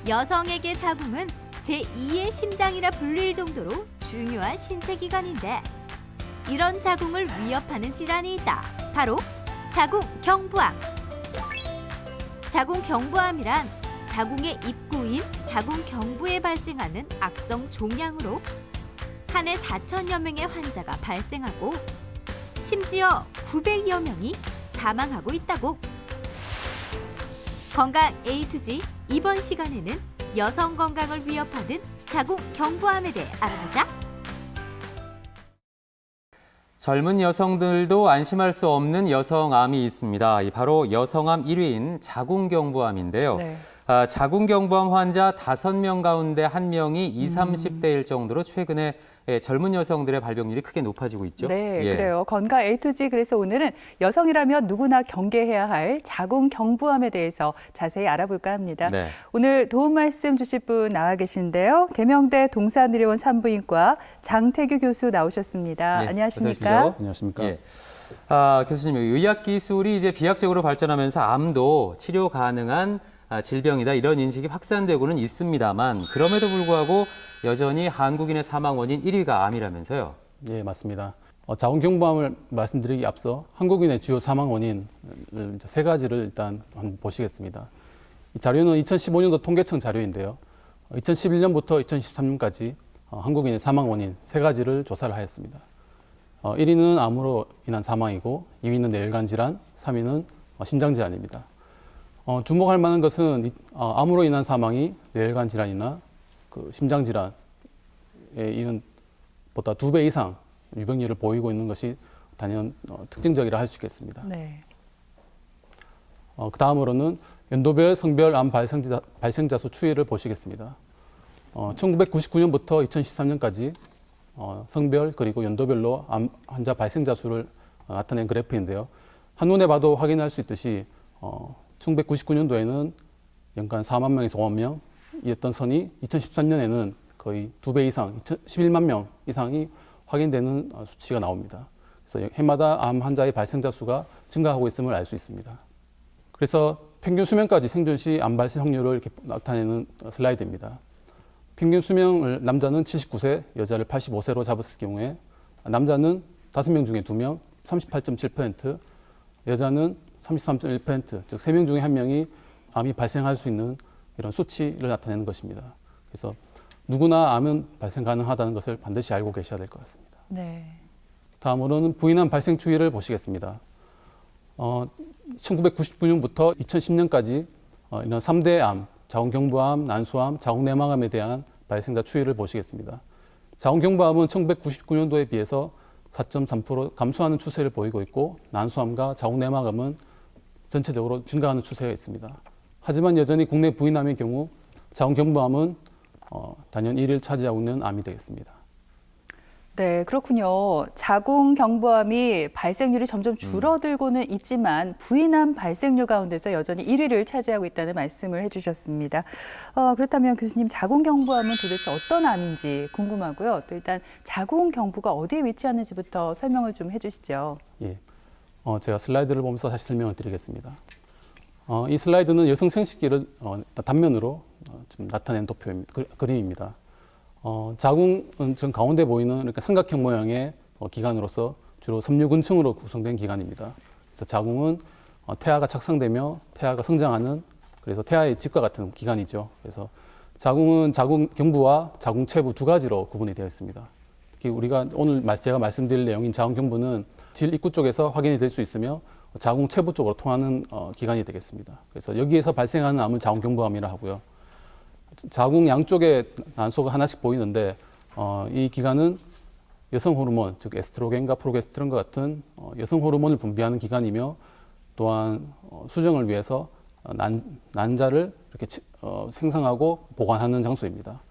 여성에게 자궁은 제2의 심장이라 불릴 정도로 중요한 신체 기관인데 이런 자궁을 위협하는 질환이 있다. 바로 자궁경부암. 자궁경부암이란 자궁의 입구인 자궁경부에 발생하는 악성 종양으로 한 해 4천여 명의 환자가 발생하고 심지어 900여 명이 사망하고 있다고. 건강 A2G 이번 시간에는 여성 건강을 위협하는 자궁경부암에 대해 알아보자. 젊은 여성들도 안심할 수 없는 여성암이 있습니다. 바로 여성암 1위인 자궁경부암인데요. 네. 자궁경부암 환자 5명 가운데 1명이 20, 30대일 정도로 최근에 젊은 여성들의 발병률이 크게 높아지고 있죠. 네, 그래요. 건강 A2G 그래서 오늘은 여성이라면 누구나 경계해야 할 자궁경부암에 대해서 자세히 알아볼까 합니다. 네. 오늘 도움 말씀 주실 분 나와 계신데요. 계명대 동산의료원 산부인과 장태규 교수 나오셨습니다. 네, 안녕하십니까? 안녕하십니까? 예. 교수님, 의학 기술이 이제 비약적으로 발전하면서 암도 치료 가능한 질병이다 이런 인식이 확산되고는 있습니다만 그럼에도 불구하고 여전히 한국인의 사망 원인 1위가 암이라면서요? 예, 맞습니다. 자궁경부암을 말씀드리기 앞서 한국인의 주요 사망 원인을 세 가지를 일단 한번 보시겠습니다. 이 자료는 2015년도 통계청 자료인데요. 2011년부터 2013년까지 한국인의 사망 원인 세 가지를 조사를 하였습니다. 1위는 암으로 인한 사망이고 2위는 뇌혈관 질환, 3위는 심장 질환입니다. 주목할 만한 것은 암으로 인한 사망이 뇌혈관 질환이나 심장 질환에 이은 보다 2배 이상 유병률을 보이고 있는 것이 단연 특징적이라 할 수 있겠습니다. 네. 그 다음으로는 연도별 성별 암 발생자 수 추이를 보시겠습니다. 1999년부터 2013년까지 성별 그리고 연도별로 암 환자 발생자 수를 나타낸 그래프인데요. 한눈에 봐도 확인할 수 있듯이 1999년도에는 연간 4만 명에서 5만 명이었던 선이 2013년에는 거의 2배 이상, 11만 명 이상이 확인되는 수치가 나옵니다. 그래서 해마다 암 환자의 발생자 수가 증가하고 있음을 알 수 있습니다. 그래서 평균 수명까지 생존 시 암 발생 확률을 이렇게 나타내는 슬라이드입니다. 평균 수명을 남자는 79세, 여자를 85세로 잡았을 경우에 남자는 5명 중에 2명, 38.7%, 여자는 33.1%, 즉 3명 중에 1명이 암이 발생할 수 있는 이런 수치를 나타내는 것입니다. 그래서 누구나 암은 발생 가능하다는 것을 반드시 알고 계셔야 될 것 같습니다. 네. 다음으로는 부인암 발생 추이를 보시겠습니다. 1999년부터 2010년까지 이런 3대 암, 자궁경부암, 난소암, 자궁내막암에 대한 발생자 추이를 보시겠습니다. 자궁경부암은 1999년도에 비해서 4.3% 감소하는 추세를 보이고 있고 난소암과 자궁내막암은 전체적으로 증가하는 추세가 있습니다. 하지만 여전히 국내 부인암의 경우 자궁경부암은 단연 1위를 차지하고 있는 암이 되겠습니다. 네, 그렇군요. 자궁경부암이 발생률이 점점 줄어들고는 있지만 부인암 발생률 가운데서 여전히 1위를 차지하고 있다는 말씀을 해주셨습니다. 그렇다면 교수님, 자궁경부암은 도대체 어떤 암인지 궁금하고요. 또 일단 자궁경부가 어디에 위치하는지부터 설명을 좀 해주시죠. 예, 제가 슬라이드를 보면서 다시 설명을 드리겠습니다. 이 슬라이드는 여성 생식기를 단면으로 좀 나타낸 도표입니다. 그림입니다. 자궁은 전 가운데 보이는 이렇게 삼각형 모양의 기관으로서 주로 섬유근층으로 구성된 기관입니다. 그래서 자궁은 태아가 착상되며 태아가 성장하는 그래서 태아의 집과 같은 기관이죠. 그래서 자궁은 자궁경부와 자궁체부 두 가지로 구분이 되어 있습니다. 특히 우리가 오늘 제가 말씀드릴 내용인 자궁경부는 질 입구 쪽에서 확인이 될 수 있으며 자궁체부 쪽으로 통하는 기관이 되겠습니다. 그래서 여기에서 발생하는 암을 자궁경부암이라 하고요. 자궁 양쪽에 난소가 하나씩 보이는데 이 기관은 여성 호르몬, 즉 에스트로겐과 프로게스테론과 같은 여성 호르몬을 분비하는 기관이며 또한 수정을 위해서 난자를 이렇게 생성하고 보관하는 장소입니다.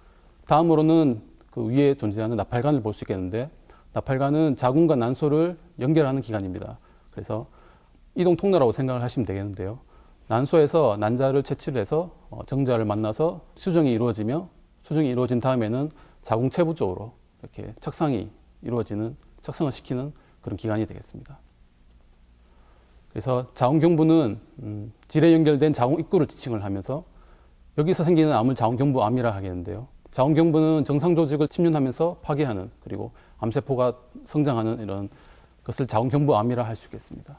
다음으로는 그 위에 존재하는 나팔관을 볼 수 있겠는데 나팔관은 자궁과 난소를 연결하는 기관입니다. 그래서 이동 통로라고 생각을 하시면 되겠는데요. 난소에서 난자를 채취를 해서 정자를 만나서 수정이 이루어지며 수정이 이루어진 다음에는 자궁체부 쪽으로 이렇게 착상을 시키는 그런 기관이 되겠습니다. 그래서 자궁경부는 질에 연결된 자궁 입구를 지칭을 하면서 여기서 생기는 암을 자궁경부암이라 하겠는데요. 자궁경부는 정상 조직을 침륜하면서 파괴하는, 그리고 암세포가 성장하는 이런 것을 자궁경부암이라 할 수 있겠습니다.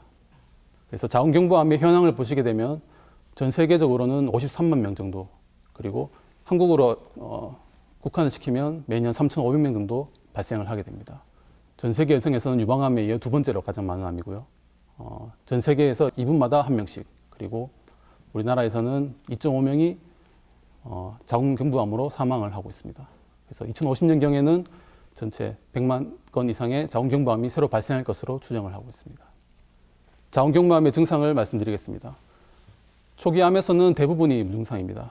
그래서 자궁경부암의 현황을 보시게 되면 전 세계적으로는 53만 명 정도, 그리고 한국으로 국한을 시키면 매년 3,500명 정도 발생을 하게 됩니다. 전 세계 여성에서는 유방암에 이어 두 번째로 가장 많은 암이고요. 전 세계에서 2분마다 한 명씩, 그리고 우리나라에서는 2.5명이 자궁경부암으로 사망을 하고 있습니다. 그래서 2050년경에는 전체 100만 건 이상의 자궁경부암이 새로 발생할 것으로 추정을 하고 있습니다. 자궁경부암의 증상을 말씀드리겠습니다. 초기 암에서는 대부분이 무증상입니다.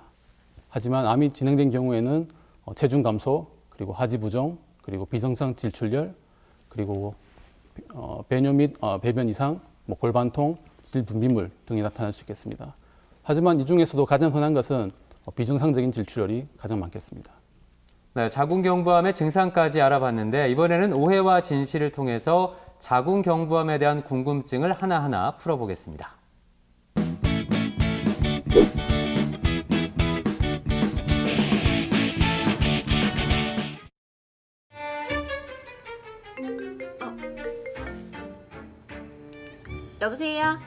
하지만 암이 진행된 경우에는 체중 감소, 그리고 하지 부종, 그리고 비정상 질출혈, 그리고 배뇨 및 배변 이상, 골반통, 질분비물 등이 나타날 수 있겠습니다. 하지만 이 중에서도 가장 흔한 것은 비정상적인 질출혈이 가장 많겠습니다. 네, 자궁경부암의 증상까지 알아봤는데 이번에는 오해와 진실을 통해서 자궁경부암에 대한 궁금증을 하나하나 풀어보겠습니다. 여보세요?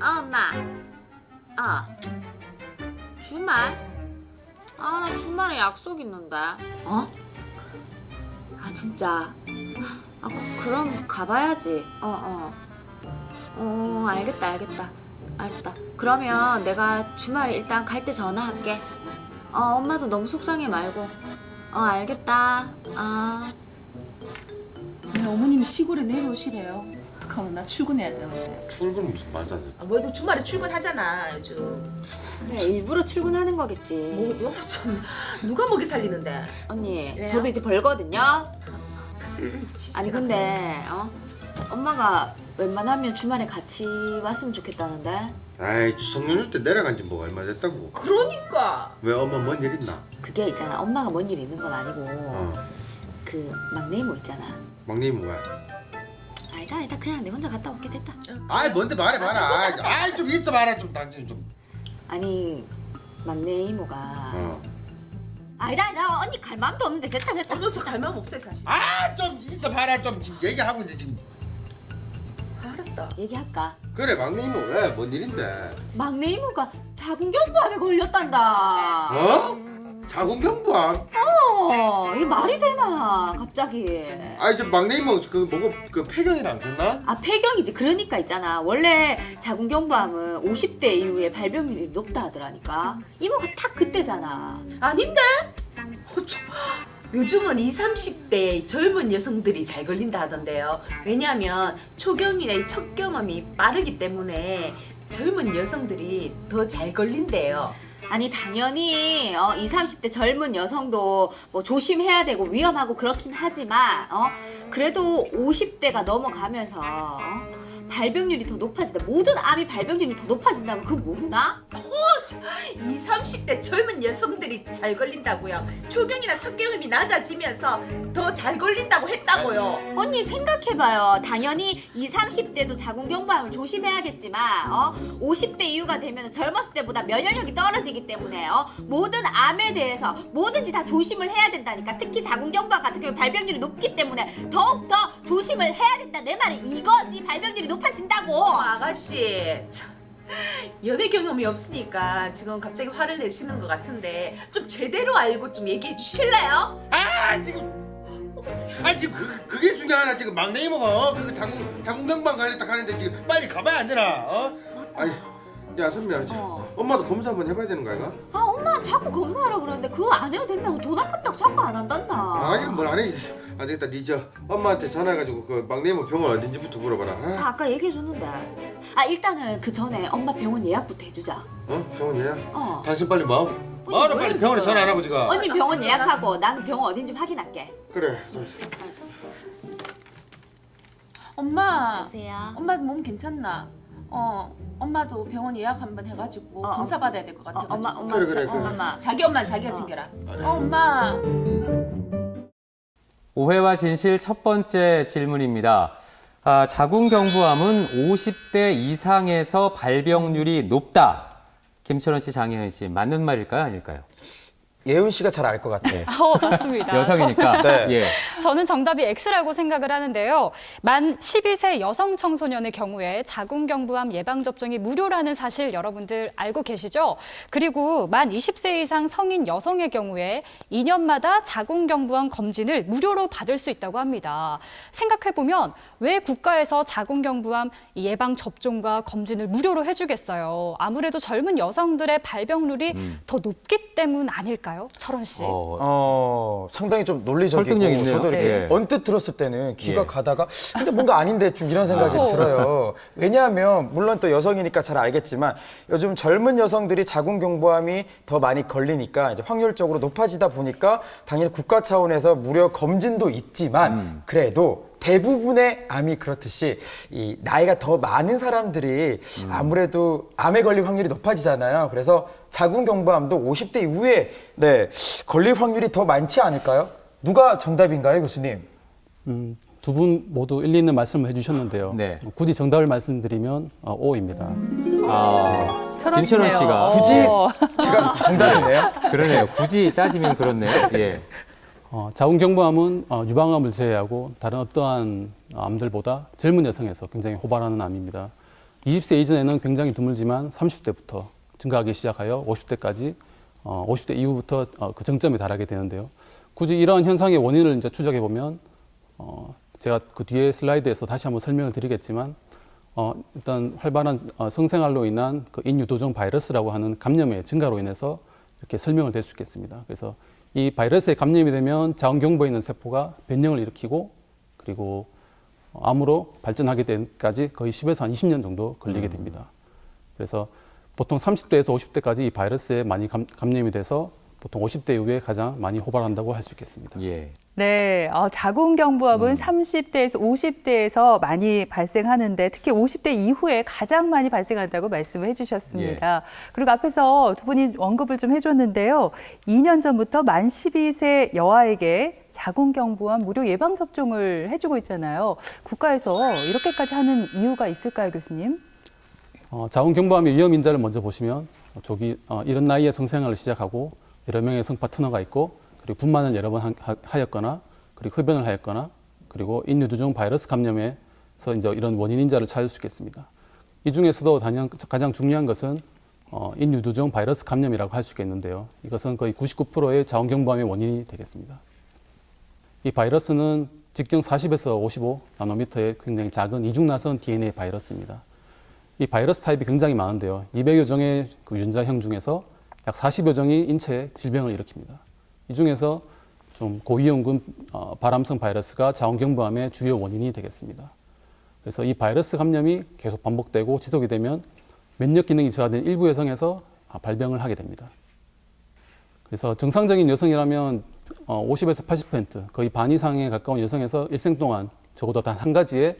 엄마. 주말? 나 주말에 약속 있는데. 진짜? 그럼 가봐야지. 알겠다. 그러면 내가 주말에 일단 갈 때 전화할게. 엄마도 너무 속상해 말고. 알겠다. 네, 어머님이 시골에 내려오시래요. 어떡하면 나 출근해야 되는데. 출근 무슨 말도 안 돼. 뭐도 주말에 출근하잖아 요즘. 그래, 일부러 출근하는 거겠지. 참 누가 먹이 살리는데. 언니, 왜요? 저도 이제 벌거든요. 아니 근데 엄마가 웬만하면 주말에 같이 왔으면 좋겠다는데. 아이 추석 연휴 때 내려간 지 뭐가 얼마 됐다고. 그러니까. 왜 엄마 뭔 일 있나? 그게 있잖아, 엄마가 뭔 일 있는 건 아니고 어. 그 막내 이모 있잖아. 막내 이모가. 아니다 그냥 내 혼자 갔다 올게. 됐다. 아이 뭔데 말해봐라. 아이 좀 있어봐라 좀 당신 좀. 아니 막내 이모가 아니다 언니 갈 마음도 없는데. 됐다. 너저 갈망 없어 사실. 아 좀 있어봐라 좀 지금 얘기하고 있는데 지금. 알았다. 얘기할까? 그래 막내 이모 왜 뭔 일인데? 막내 이모가 자궁경부암에 걸렸단다. 자궁경부암? 이게 말이 되나 갑자기. 아이 저 막내 이모 그 뭐고 그 폐경이랑 됐나? 폐경이지. 그러니까 있잖아, 원래 자궁경부암은 50대 이후에 발병률이 높다 하더라니까. 이모가 딱 그때잖아. 아닌데? 요즘은 20, 30대 젊은 여성들이 잘 걸린다 하던데요. 왜냐하면 초경이나 이 첫 경험이 빠르기 때문에 젊은 여성들이 더 잘 걸린대요. 아니 당연히 20, 30대 젊은 여성도 뭐 조심해야 되고 위험하고 그렇긴 하지만 그래도 50대가 넘어가면서 발병률이 더 높아진다. 모든 암이 발병률이 더 높아진다고 그거 모르나? 20, 30대 젊은 여성들이 잘 걸린다고요. 초경이나 첫 경험이 낮아지면서 더 잘 걸린다고 했다고요. 언니 생각해봐요. 당연히 20, 30대도 자궁경부암을 조심해야겠지만 50대 이후가 되면 젊었을 때보다 면역력이 떨어지기 때문에 모든 암에 대해서 뭐든지 다 조심을 해야 된다니까. 특히 자궁경부암 같은 경우 발병률이 높기 때문에 더욱더 조심을 해야 된다. 내 말은 이거지. 발병률이 높아진다고. 아가씨 참, 연애 경험이 없으니까 지금 갑자기 화를 내시는 것 같은데 좀 제대로 알고 좀 얘기해 주실래요? 지금 그게 중요하나 지금 막내 이모가 그 자궁경부암 걸렸다 하는데 지금 빨리 가봐야 안 되나? 아니 야 선미야 지금 엄마도 검사 한번 해봐야 되는 거 아이가? 엄마 자꾸 검사하라 그러는데 그거 안 해도 된다고. 돈 아깝다고 자꾸 안 한단다. 안 하기는 뭘 안 해. 안 되겠다. 니 저 엄마한테 전화해가지고 그 막내 이모 병원 어딘지부터 물어봐라. 아까 얘기해줬는데. 일단은 그 전에 엄마 병원 예약부터 해주자. 병원 예약? 어. 당신 빨리 뭐? 뭐야, 빨리 지금? 병원에 전화 안 하고 지금. 언니 병원 예약하고 나는 병원 어딘지 확인할게. 그래. 엄마, 여보세요. 엄마 몸 괜찮나? 엄마도 병원 예약 한번 해가지고 검사 받아야 될 것 같아가지고. 엄마 그래. 엄마. 자기 엄마는 자기가 챙겨라. 엄마. 오해와 진실 첫 번째 질문입니다. 자궁경부암은 50대 이상에서 발병률이 높다. 김철원 씨, 장혜은 씨 맞는 말일까요, 아닐까요? 예은 씨가 잘 알 것 같아요. 맞습니다. 여성이니까. 네. 예. 저는 정답이 X라고 생각을 하는데요. 만 12세 여성 청소년의 경우에 자궁경부암 예방접종이 무료라는 사실 여러분들 알고 계시죠? 그리고 만 20세 이상 성인 여성의 경우에 2년마다 자궁경부암 검진을 무료로 받을 수 있다고 합니다. 생각해보면 왜 국가에서 자궁경부암 예방접종과 검진을 무료로 해주겠어요? 아무래도 젊은 여성들의 발병률이 더 높기 때문 아닐까요? 철원 씨. 상당히 좀 논리적이고 설득력 있네요. 저도 이렇게 예. 언뜻 들었을 때는 귀가 예. 가다가 근데 뭔가 아닌데 좀 이런 생각이 들어요. 왜냐하면 물론 또 여성이니까 잘 알겠지만 요즘 젊은 여성들이 자궁경부암이 더 많이 걸리니까 이제 확률적으로 높아지다 보니까 당연히 국가 차원에서 무료 검진도 있지만 그래도 대부분의 암이 그렇듯이 이 나이가 더 많은 사람들이 아무래도 암에 걸릴 확률이 높아지잖아요. 그래서 자궁경부암도 50대 이후에 걸릴 확률이 더 많지 않을까요? 누가 정답인가요, 교수님? 두 분 모두 일리 있는 말씀을 해주셨는데요. 네. 굳이 정답을 말씀드리면 O입니다. 김철원 씨가 굳이 제가 정답이네요. 그러네요. 굳이 따지면 그렇네요. 예. 자궁경부암은 유방암을 제외하고 다른 어떠한 암들보다 젊은 여성에서 굉장히 호발하는 암입니다. 20세 이전에는 굉장히 드물지만 30대부터 증가하기 시작하여 50대까지 50대 이후부터 그 정점에 달하게 되는데요. 굳이 이러한 현상의 원인을 이제 추적해 보면 제가 그 뒤에 슬라이드에서 다시 한번 설명을 드리겠지만 일단 활발한 성생활로 인한 그 인유도종 바이러스라고 하는 감염의 증가로 인해서 이렇게 설명을 될 수 있겠습니다. 그래서 이 바이러스에 감염이 되면 자궁경부에 있는 세포가 변형을 일으키고 그리고 암으로 발전하게 되기까지 거의 10에서 한 20년 정도 걸리게 됩니다. 그래서 보통 30대에서 50대까지 이 바이러스에 많이 감염이 돼서 보통 50대 이후에 가장 많이 호발한다고 할 수 있겠습니다. 예. 네, 자궁경부암은 30대에서 50대에서 많이 발생하는데 특히 50대 이후에 가장 많이 발생한다고 말씀을 해주셨습니다. 그리고 앞에서 두 분이 언급을 좀 해줬는데요. 2년 전부터 만 12세 여아에게 자궁경부암 무료 예방접종을 해주고 있잖아요. 국가에서 이렇게까지 하는 이유가 있을까요, 교수님? 자궁경부암의 위험 인자를 먼저 보시면 이런 나이에 성생활을 시작하고 여러 명의 성파트너가 있고 그리고 분만을 여러 번 하였거나 그리고 흡연을 하였거나 그리고 인유두종 바이러스 감염에서 이제 이런 원인 인자를 찾을 수 있겠습니다. 이 중에서도 가장 중요한 것은 인유두종 바이러스 감염이라고 할 수 있겠는데요. 이것은 거의 99%의 자궁경부암의 원인이 되겠습니다. 이 바이러스는 직경 40에서 55 나노미터의 굉장히 작은 이중나선 DNA 바이러스입니다. 이 바이러스 타입이 굉장히 많은데요. 200여 종의 그 유전자형 중에서 약 40여 종이 인체에 질병을 일으킵니다. 이 중에서 좀 고위험군 발암성 바이러스가 자궁경부암의 주요 원인이 되겠습니다. 그래서 이 바이러스 감염이 계속 반복되고 지속이 되면 면역 기능이 저하된 일부 여성에서 발병을 하게 됩니다. 그래서 정상적인 여성이라면 50에서 80% 거의 반 이상에 가까운 여성에서 일생 동안 적어도 단 한 가지의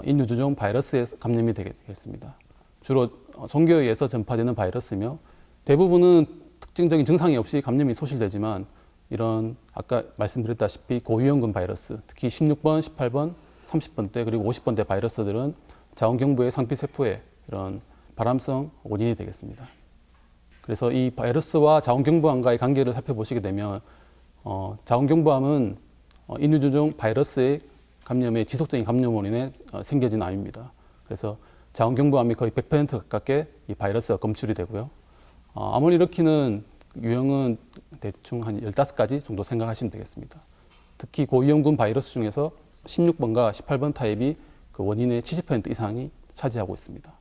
인유두종 바이러스에 감염이 되겠습니다. 주로 종교에 의해서 전파되는 바이러스며 대부분은 특징적인 증상이 없이 감염이 소실되지만 이런 아까 말씀드렸다시피 고위험군 바이러스, 특히 16번, 18번, 30번대 그리고 50번대 바이러스들은 자궁경부의 상피세포에 이런 발암성 원인이 되겠습니다. 그래서 이 바이러스와 자궁경부암과의 관계를 살펴보시게 되면 자궁경부암은 인유두종 바이러스의 감염의 지속적인 감염 원인에 생겨진 암입니다. 그래서 자궁경부암이 거의 100% 가깝게 이 바이러스가 검출이 되고요. 암을 일으키는 유형은 대충 한 15가지 정도 생각하시면 되겠습니다. 특히 고위험군 바이러스 중에서 16번과 18번 타입이 그 원인의 70% 이상이 차지하고 있습니다.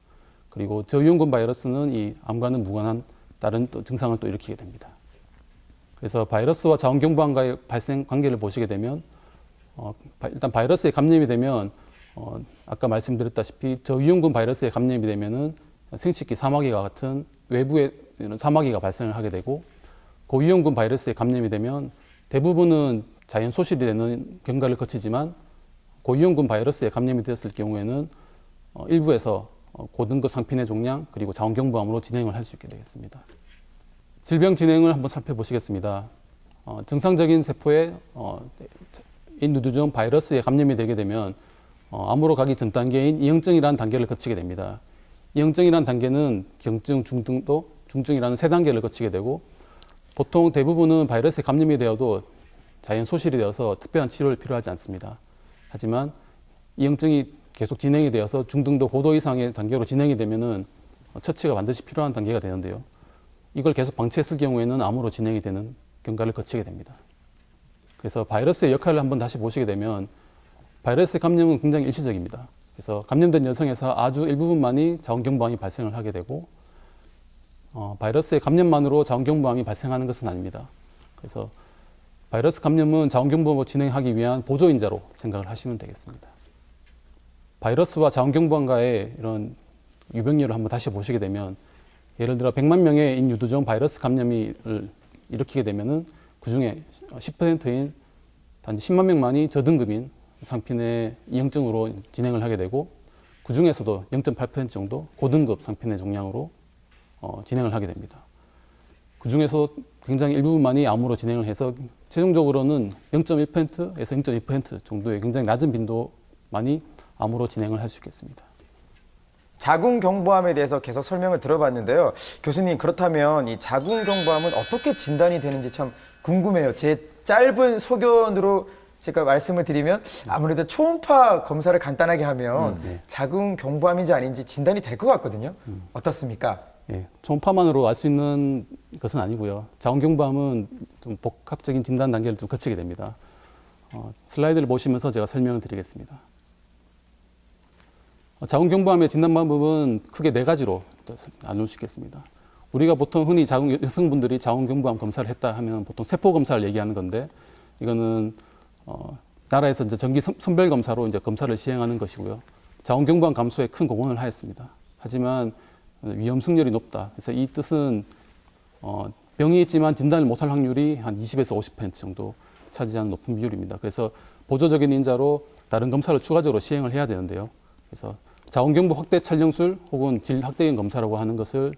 그리고 저위험군 바이러스는 이 암과는 무관한 다른 또 증상을 또 일으키게 됩니다. 그래서 바이러스와 자궁경부암과의 발생 관계를 보시게 되면 일단 바이러스에 감염이 되면 아까 말씀드렸다시피 저위험군 바이러스에 감염이 되면은 생식기 사마귀와 같은 외부의 이런 사마귀가 발생을 하게 되고 고위험군 바이러스에 감염이 되면 대부분은 자연 소실이 되는 경과를 거치지만 고위험군 바이러스에 감염이 되었을 경우에는 일부에서 고등급 상피내 종양 그리고 자궁경부암으로 진행을 할 수 있게 되겠습니다. 질병 진행을 한번 살펴보시겠습니다. 정상적인 세포에 인유두종 바이러스에 감염이 되게 되면 암으로 가기 전 단계인 이형증이라는 단계를 거치게 됩니다. 이형증이라는 단계는 경증, 중증도, 중증이라는 세 단계를 거치게 되고 보통 대부분은 바이러스에 감염이 되어도 자연 소실이 되어서 특별한 치료를 필요하지 않습니다. 하지만 이형증이 계속 진행이 되어서 중등도 고도 이상의 단계로 진행이 되면은 처치가 반드시 필요한 단계가 되는데요. 이걸 계속 방치했을 경우에는 암으로 진행이 되는 경과를 거치게 됩니다. 그래서 바이러스의 역할을 한번 다시 보시게 되면 바이러스의 감염은 굉장히 일시적입니다. 그래서 감염된 여성에서 아주 일부분만이 자궁경부암이 발생을 하게 되고 바이러스의 감염만으로 자궁경부암이 발생하는 것은 아닙니다. 그래서 바이러스 감염은 자궁경부암을 진행하기 위한 보조인자로 생각을 하시면 되겠습니다. 바이러스와 자궁경부암과의 이런 유병률을 한번 다시 보시게 되면 예를 들어 100만 명의 인유두종 바이러스 감염을 일으키게 되면은 그중에 10%인 단지 10만 명만이 저등급인 상핀의 이형증으로 진행을 하게 되고 그 중에서도 0.8% 정도 고등급 상핀의 종양으로 진행을 하게 됩니다. 그 중에서 굉장히 일부분만이 암으로 진행을 해서 최종적으로는 0.1%에서 0.2% 정도의 굉장히 낮은 빈도만이 암으로 진행을 할 수 있겠습니다. 자궁경부암에 대해서 계속 설명을 들어봤는데요. 교수님, 그렇다면 이 자궁경부암은 어떻게 진단이 되는지 참 궁금해요. 제 짧은 소견으로 제가 말씀을 드리면 아무래도 초음파 검사를 간단하게 하면 자궁경부암인지 아닌지 진단이 될 것 같거든요. 어떻습니까? 예, 초음파만으로 알 수 있는 것은 아니고요. 자궁경부암은 좀 복합적인 진단 단계를 좀 거치게 됩니다. 슬라이드를 보시면서 제가 설명을 드리겠습니다. 자궁경부암의 진단 방법은 크게 4가지로 나눌 수 있겠습니다. 우리가 보통 흔히 여성분들이 자궁경부암 검사를 했다 하면 보통 세포 검사를 얘기하는 건데 이거는 나라에서 이제 정기 선별 검사로 이제 검사를 시행하는 것이고요. 자궁경부암 감소에 큰 공헌을 하였습니다. 하지만 위험 승률이 높다. 그래서 이 뜻은 병이 있지만 진단을 못할 확률이 한 20에서 50% 정도 차지하는 높은 비율입니다. 그래서 보조적인 인자로 다른 검사를 추가적으로 시행을 해야 되는데요. 그래서 자궁경부 확대 촬영술 혹은 질 확대형 검사라고 하는 것을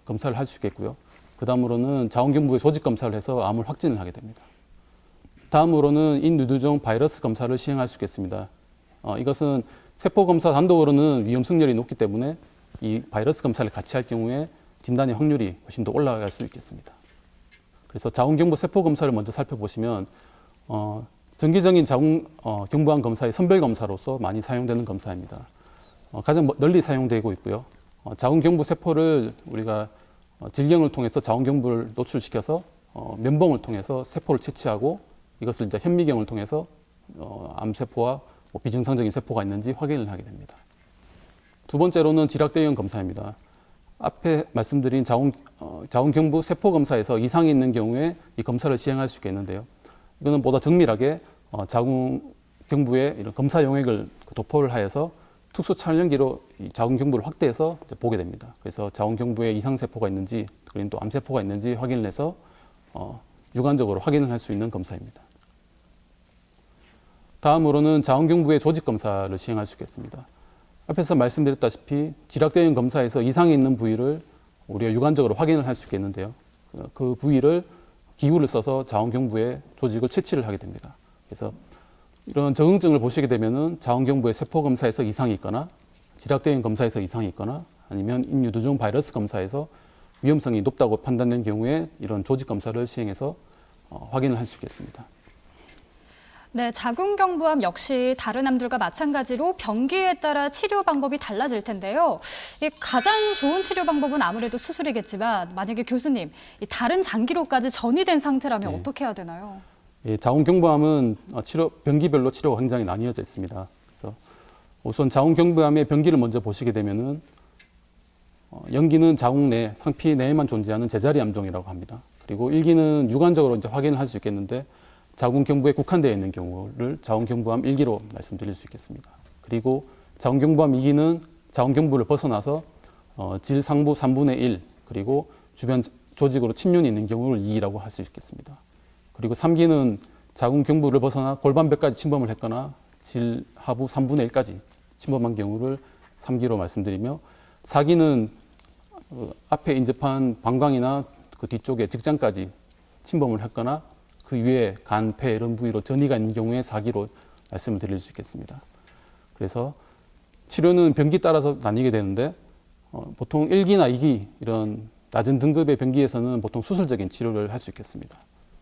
검사를 할 수 있겠고요. 그 다음으로는 자궁경부의 조직 검사를 해서 암을 확진을 하게 됩니다. 다음으로는 인유두종 바이러스 검사를 시행할 수 있겠습니다. 이것은 세포 검사 단독으로는 위험 승률이 높기 때문에 이 바이러스 검사를 같이 할 경우에 진단의 확률이 훨씬 더 올라갈 수 있겠습니다. 그래서 자궁경부 세포 검사를 먼저 살펴보시면 정기적인 자궁경부암 검사의 선별 검사로서 많이 사용되는 검사입니다. 가장 널리 사용되고 있고요. 자궁경부 세포를 우리가 질경을 통해서 자궁경부를 노출시켜서 면봉을 통해서 세포를 채취하고 이것을 이제 현미경을 통해서 암세포와 비정상적인 세포가 있는지 확인을 하게 됩니다. 두 번째로는 질학대형 검사입니다. 앞에 말씀드린 자궁경부 세포 검사에서 이상이 있는 경우에 이 검사를 시행할 수 있겠는데요. 이거는 보다 정밀하게 자궁경부의 이런 검사 용액을 도포를 하여서 특수 촬영기로 이 자궁경부를 확대해서 이제 보게 됩니다. 그래서 자궁경부에 이상세포가 있는지 그리고 또 암세포가 있는지 확인을 해서 유관적으로 확인을 할 수 있는 검사입니다. 다음으로는 자궁경부의 조직 검사를 시행할 수 있겠습니다. 앞에서 말씀드렸다시피 질학대형 검사에서 이상이 있는 부위를 우리가 유관적으로 확인을 할 수 있겠는데요. 그 부위를 기구를 써서 자궁경부의 조직을 채취를 하게 됩니다. 그래서 이런 적응증을 보시게 되면은 자궁경부의 세포 검사에서 이상이 있거나 질학대형 검사에서 이상이 있거나 아니면 인유두종 바이러스 검사에서 위험성이 높다고 판단된 경우에 이런 조직 검사를 시행해서 확인을 할 수 있겠습니다. 네, 자궁경부암 역시 다른 암들과 마찬가지로 병기에 따라 치료 방법이 달라질 텐데요. 가장 좋은 치료 방법은 아무래도 수술이겠지만 만약에 교수님, 다른 장기로까지 전이 된 상태라면 어떻게 해야 되나요? 예, 자궁경부암은 병기별로 치료가 굉장히 나뉘어져 있습니다. 그래서 우선 자궁경부암의 병기를 먼저 보시게 되면은 영기는 자궁 내 상피 내에만 존재하는 제자리 암종이라고 합니다. 그리고 1기는 유관적으로 이제 확인을 할 수 있겠는데 자궁경부에 국한되어 있는 경우를 자궁경부암 1기로 말씀드릴 수 있겠습니다. 그리고 자궁경부암 2기는 자궁경부를 벗어나서 질 상부 3분의 1 그리고 주변 조직으로 침륜이 있는 경우를 2기라고 할 수 있겠습니다. 그리고 3기는 자궁경부를 벗어나 골반벽까지 침범을 했거나 질 하부 3분의 1까지 침범한 경우를 3기로 말씀드리며 4기는 앞에 인접한 방광이나 그 뒤쪽에 직장까지 침범을 했거나 그 위에 간, 폐 이런 부위로 전이가 있는 경우에 4기로 말씀을 드릴 수 있겠습니다. 그래서 치료는 병기 따라서 나뉘게 되는데 보통 1기나 2기 이런 낮은 등급의 병기에서는 보통 수술적인 치료를 할 수 있겠습니다.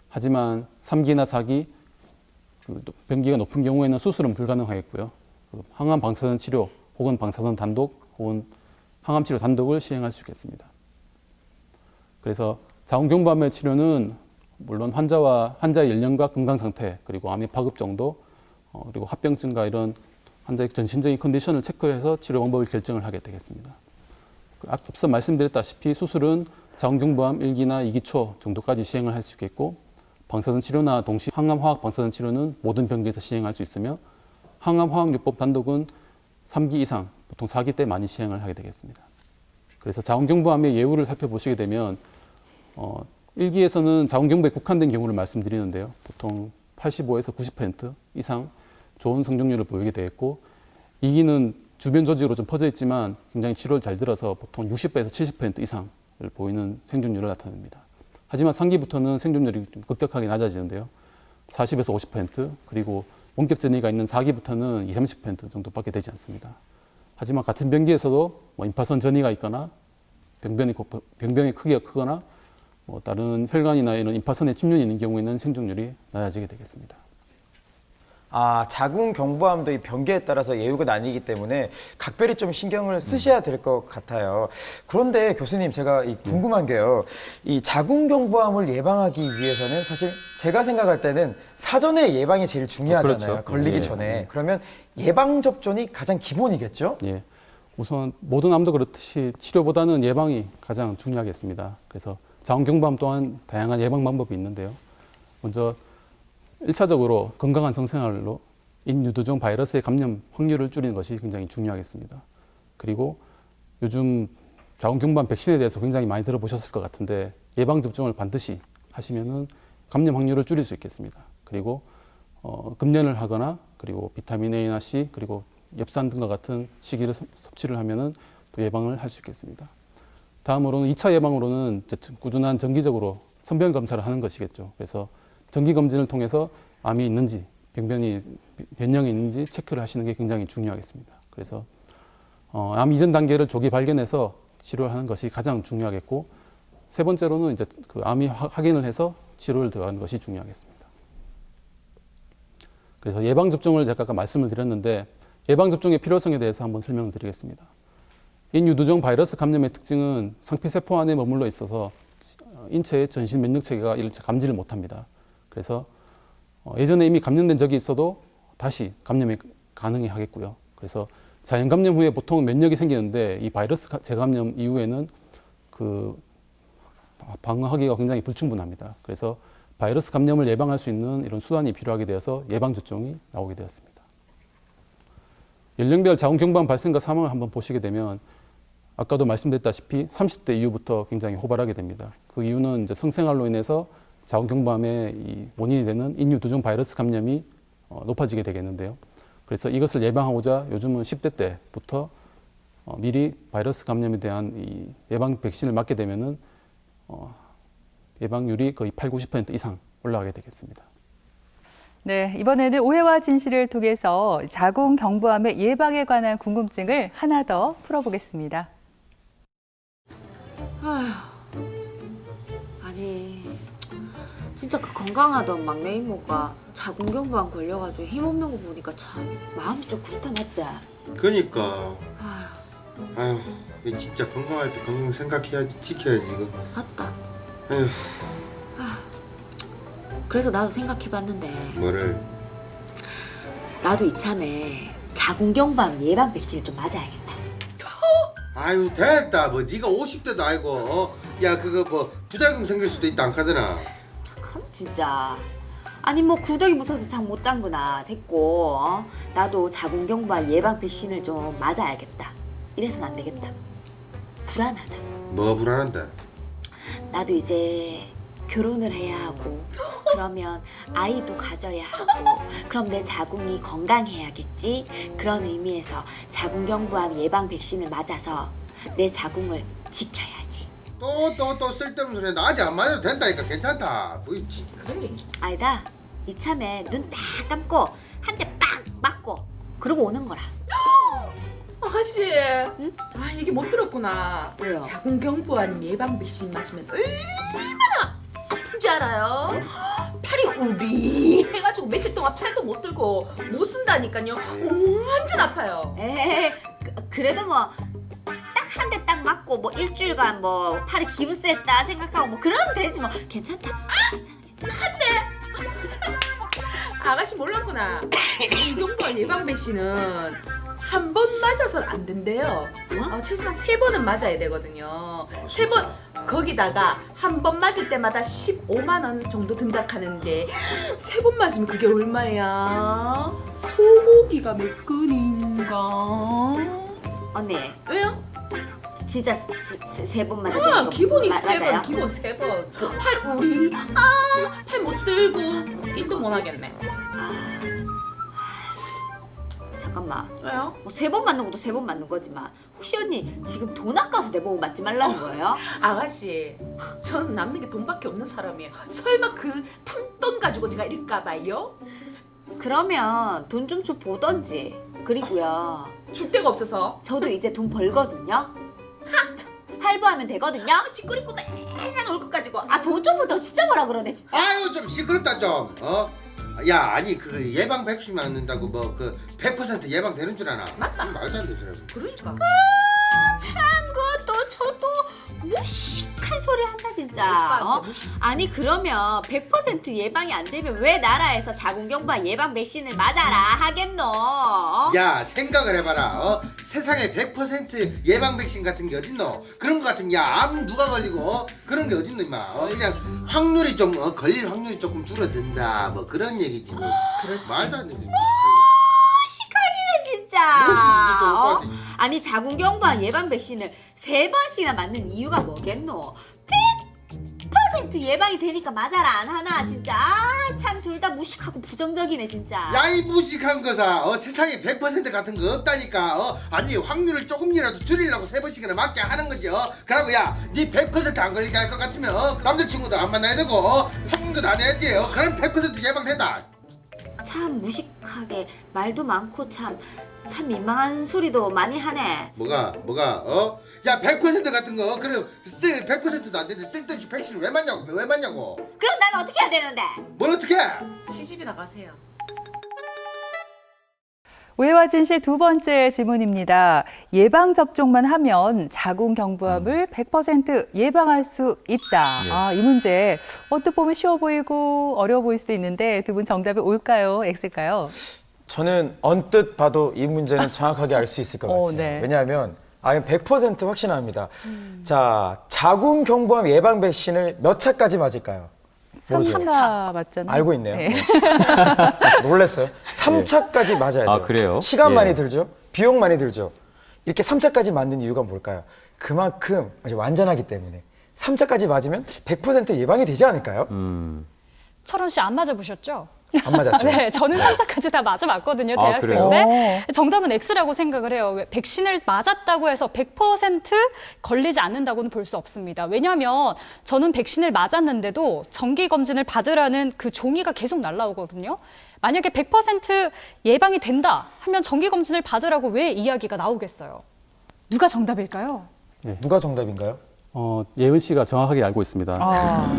하지만 3기나 4기 병기가 높은 경우에는 수술은 불가능하겠고요. 항암 방사선 치료 혹은 방사선 단독 혹은 항암 치료 단독을 시행할 수 있겠습니다. 그래서 자궁경부암의 치료는 물론 환자의 연령과 건강 상태 그리고 암의 파급 정도 그리고 합병증과 이런 환자의 전신적인 컨디션을 체크해서 치료 방법을 결정을 하게 되겠습니다. 앞서 말씀드렸다시피 수술은 자궁경부암 1기나 2기 초 정도까지 시행을 할 수 있겠고 방사선 치료나 동시 항암화학 방사선 치료는 모든 병기에서 시행할 수 있으며 항암화학요법 단독은 3기 이상 보통 4기 때 많이 시행을 하게 되겠습니다. 그래서 자궁경부암의 예후를 살펴보시게 되면 1기에서는 자궁경부에 국한된 경우를 말씀드리는데요. 보통 85에서 90% 이상 좋은 성종률을 보이게 되었고 2기는 주변 조직으로 좀 퍼져 있지만 굉장히 치료를 잘 들어서 보통 60에서 70% 이상을 보이는 생존율을 나타냅니다. 하지만 3기부터는 생존율이 좀 급격하게 낮아지는데요. 40에서 50% 그리고 원격 전이가 있는 4기부터는 20, 30% 정도밖에 되지 않습니다. 하지만 같은 병기에서도 임파선 전이가 있거나 병변의 크기가 크거나 다른 혈관이나 이런 임파선에 침륜이 있는 경우에는 생존율이 낮아지게 되겠습니다. 자궁경부암도 이 병기에 따라서 예후가 나뉘기 때문에 각별히 좀 신경을 쓰셔야 될 것 같아요. 그런데 교수님, 제가 궁금한 게요. 이 자궁경부암을 예방하기 위해서는 사실 제가 생각할 때는 사전에 예방이 제일 중요하잖아요. 그렇죠. 걸리기 전에. 그러면 예방접종이 가장 기본이겠죠? 예. 우선 모든 암도 그렇듯이 치료보다는 예방이 가장 중요하겠습니다. 그래서 자궁경부암 또한 다양한 예방 방법이 있는데요. 먼저 1차적으로 건강한 성생활로 인유두종 바이러스의 감염 확률을 줄이는 것이 굉장히 중요하겠습니다. 그리고 요즘 자궁경부암 백신에 대해서 굉장히 많이 들어보셨을 것 같은데 예방접종을 반드시 하시면은 감염 확률을 줄일 수 있겠습니다. 그리고 금연을 하거나 그리고 비타민 A나 C 그리고 엽산 등과 같은 식이를 섭취를 하면은 또 예방을 할 수 있겠습니다. 다음으로는 2차 예방으로는 꾸준한 정기적으로 선별 검사를 하는 것이겠죠. 그래서 정기 검진을 통해서 암이 있는지 변형이 있는지 체크를 하시는 게 굉장히 중요하겠습니다. 그래서 암 이전 단계를 조기 발견해서 치료를 하는 것이 가장 중요하겠고 세 번째로는 이제 그 암이 확인을 해서 치료를 들어가는 것이 중요하겠습니다. 그래서 예방 접종을 제가 아까 말씀을 드렸는데 예방 접종의 필요성에 대해서 한번 설명을 드리겠습니다. 인유두종 바이러스 감염의 특징은 상피세포 안에 머물러 있어서 인체의 전신 면역 체계가 이를 감지를 못합니다. 그래서 예전에 이미 감염된 적이 있어도 다시 감염이 가능하겠고요. 그래서 자연 감염 후에 보통 면역이 생기는데 이 바이러스 재감염 이후에는 그 방어하기가 굉장히 불충분합니다. 그래서 바이러스 감염을 예방할 수 있는 이런 수단이 필요하게 되어서 예방 접종이 나오게 되었습니다. 연령별 자궁경부암 발생과 사망을 한번 보시게 되면 아까도 말씀드렸다시피 30대 이후부터 굉장히 호발하게 됩니다. 그 이유는 이제 성생활로 인해서 자궁경부암의 이 원인이 되는 인유두종 바이러스 감염이 높아지게 되겠는데요. 그래서 이것을 예방하고자 요즘은 10대 때부터 미리 바이러스 감염에 대한 이 예방 백신을 맞게 되면은 예방률이 거의 80, 90% 이상 올라가게 되겠습니다. 네, 이번에는 오해와 진실을 통해서 자궁경부암의 예방에 관한 궁금증을 하나 더 풀어보겠습니다. 아니 진짜 그 건강하던 막내 이모가 자궁경부암 걸려가지고 힘없는 거 보니까 참 마음이 좀 그렇다 맞지? 그니까 아휴 아휴 진짜 건강할 때 건강 생각해야지 지켜야지 이거. 맞다. 아휴 그래서 나도 생각해봤는데 뭐를? 나도 이참에 자궁경부암 예방 백신을 좀 맞아야겠다. 아유 됐다. 뭐 네가 50대도 아니고 야 그거 뭐 부작용 생길 수도 있다 안 카드나. 참 진짜. 아니 뭐 구더기 무서워서 장 못 담그나 됐고 나도 자궁경부암 예방 백신을 좀 맞아야겠다. 이래선 안 되겠다. 불안하다. 뭐가 불안한데? 나도 이제 결혼을 해야 하고 그러면 아이도 가져야 하고 그럼 내 자궁이 건강해야겠지. 그런 의미에서 자궁경부암 예방 백신을 맞아서 내 자궁을 지켜야지. 또 쓸데없는 소리. 나 아직 안 맞아도 된다니까. 괜찮다. 뭐, 그래. 아니다. 이참에 눈 딱 감고 한 대 빡 맞고 그러고 오는 거라. 아가씨, 아 얘기 못 들었구나. 왜요? 자궁경부암 예방 백신 맞으면 얼마나 아픈지 알아요? 팔이 우리 해가지고 며칠 동안 팔도 못 들고 못 쓴다니까요. 완전 아파요. 에이, 그래도 뭐 딱 한 대 딱 맞고 뭐 일주일간 뭐 팔이 기부스했다 생각하고 뭐 그러면 되지 뭐. 괜찮다. 괜찮아. 아가씨 몰랐구나. 자궁경부암 예방 백신은 한 번 맞아선 안 된대요. 최소한 3번은 맞아야 되거든요. 3번 거기다가 한 번 맞을 때마다 15만 원 정도 든다 하는데 3번 맞으면 그게 얼마야? 소고기가 몇 근인가? 언니 왜요? 진짜 세 번 맞아야 되는 거 기본이 맞아요? 3번, 기본 3번. 팔 우리, 팔 못 들고 일도 못 하겠네. 잠깐만. 왜요? 뭐 3번 맞는 것도 3번 맞는 거지만 혹시 언니 지금 돈 아까워서 내보고 맞지 말라는 거예요? 아가씨, 저는 남는 게 돈밖에 없는 사람이에요. 설마 그 푼돈 가지고 제가 이럴까봐요? 그러면 돈 좀 보던지. 그리고요. 줄 데가 없어서. 저도 이제 돈 벌거든요. 할부하면 되거든요. 짓거리고 맨날 올 것 가지고. 돈 좀 더 진짜 뭐라 그러네 진짜. 아유 좀 시끄럽다 좀. 야 아니 그 예방 백신 맞는다고 뭐 그 100% 예방되는 줄 아나? 맞다. 말도 안 되더라고. 그러니까. 참 그것도 저도 무식한 소리 한다 진짜. 아니 그러면 100% 예방이 안 되면 왜 나라에서 자궁경부암 예방 백신을 맞아라 하겠노? 야 생각을 해봐라. 세상에 100% 예방 백신 같은 게 어딨노? 그런 거 같으면 야암 누가 걸리고 그런 게 어딨노 임마. 그냥 확률이 좀 걸릴 확률이 조금 줄어든다 뭐 그런 얘기지 뭐. 그렇지. 말도 안 되지. 진짜. 아니 자궁경부암 예방 백신을 3번씩이나 맞는 이유가 뭐겠노? 100% 예방이 되니까 맞아라 안 하나 진짜. 참 둘 다 무식하고 부정적이네 진짜. 야 이 무식한 거사. 세상에 100% 같은 거 없다니까. 아니 확률을 조금이라도 줄이려고 3번씩이나 맞게 하는 거지. 그러고 야니 100%안 걸리게 할 것 같으면 남자친구도 안 만나야 되고 성공도 안 해야지. 그럼 100% 예방된다. 참 무식하게 말도 많고 참 민망한 소리도 많이 하네. 뭐가 야 100% 같은 거 그래 100%도 안 되는데 쓸데없이 백신을 왜 맞냐고. 그럼 난 어떻게 해야 되는데? 뭘 어떻게 해? 시집이 나가세요. 오해와 진실 두 번째 질문입니다. 예방접종만 하면 자궁경부암을 100% 예방할 수 있다. 이 문제 언뜻 보면 쉬워 보이고 어려워 보일 수도 있는데 두 분 정답이 올까요? X일까요? 저는 언뜻 봐도 이 문제는 정확하게 알 수 있을 것 같아요. 네. 왜냐하면 100% 확신합니다. 자, 자궁경부암 예방 백신을 몇 차까지 맞을까요? 모르죠? 3차 맞잖아요. 알고 있네요. 네. 놀랐어요. 3차까지 맞아야 돼요. 아, 그래요? 시간 예. 많이 들죠? 비용 많이 들죠? 이렇게 3차까지 맞는 이유가 뭘까요? 그만큼 아주 완전하기 때문에 3차까지 맞으면 100% 예방이 되지 않을까요? 철원 씨 안 맞아보셨죠? 안 맞았죠? 네, 저는 3차까지 다 맞아봤거든요, 아, 대학생 그래요? 때. 정답은 X라고 생각을 해요. 왜 백신을 맞았다고 해서 100% 걸리지 않는다고는 볼 수 없습니다. 왜냐하면 저는 백신을 맞았는데도 정기검진을 받으라는 그 종이가 계속 날라오거든요. 만약에 100% 예방이 된다 하면 정기검진을 받으라고 왜 이야기가 나오겠어요? 누가 정답일까요? 누가 정답인가요? 예은 씨가 정확하게 알고 있습니다.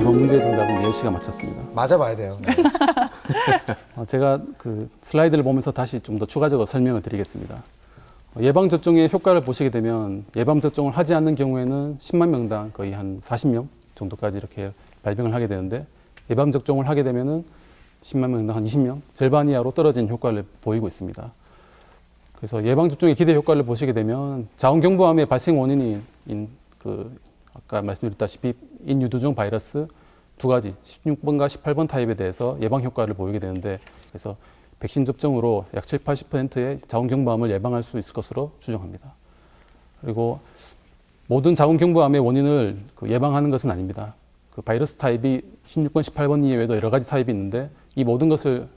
이번 문제의 정답은 예은 씨가 맞췄습니다. 맞아봐야 돼요. 네. 제가 그 슬라이드를 보면서 다시 좀 더 추가적으로 설명을 드리겠습니다. 예방접종의 효과를 보시게 되면 예방접종을 하지 않는 경우에는 10만 명당 거의 한 40명 정도까지 이렇게 발병을 하게 되는데 예방접종을 하게 되면은 10만 명당 한 20명, 절반 이하로 떨어진 효과를 보이고 있습니다. 그래서 예방접종의 기대 효과를 보시게 되면 자궁경부암의 발생 원인인 아까 말씀드렸다시피 인유두종 바이러스 두 가지 16번과 18번 타입에 대해서 예방 효과를 보이게 되는데 그래서 백신 접종으로 약 7, 80%의 자궁경부암을 예방할 수 있을 것으로 추정합니다. 그리고 모든 자궁경부암의 원인을 예방하는 것은 아닙니다. 그 바이러스 타입이 16번, 18번 이외에도 여러 가지 타입이 있는데 이 모든 것을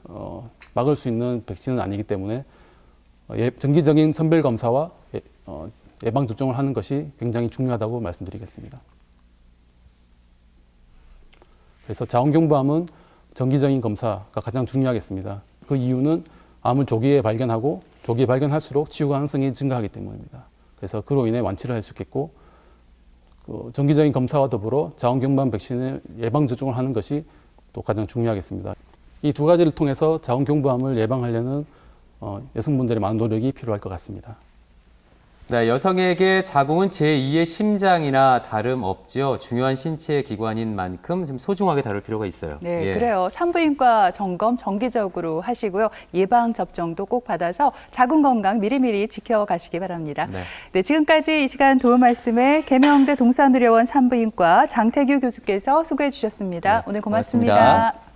막을 수 있는 백신은 아니기 때문에 정기적인 선별 검사와 예방 접종을 하는 것이 굉장히 중요하다고 말씀드리겠습니다. 그래서 자궁경부암은 정기적인 검사가 가장 중요하겠습니다. 그 이유는 암을 조기에 발견하고 조기 발견할수록 치유 가능성이 증가하기 때문입니다. 그래서 그로 인해 완치를 할 수 있겠고 정기적인 검사와 더불어 자궁경부암 백신의 예방 접종을 하는 것이 또 가장 중요하겠습니다. 이 두 가지를 통해서 자궁경부암을 예방하려는 여성분들의 많은 노력이 필요할 것 같습니다. 네, 여성에게 자궁은 제2의 심장이나 다름없죠. 중요한 신체 기관인 만큼 좀 소중하게 다룰 필요가 있어요. 네, 예. 그래요. 산부인과 점검 정기적으로 하시고요. 예방 접종도 꼭 받아서 자궁 건강 미리미리 지켜가시기 바랍니다. 네. 네, 지금까지 이 시간 도움 말씀에 계명대 동산의료원 산부인과 장태규 교수께서 수고해 주셨습니다. 네, 오늘 고맙습니다. 고맙습니다.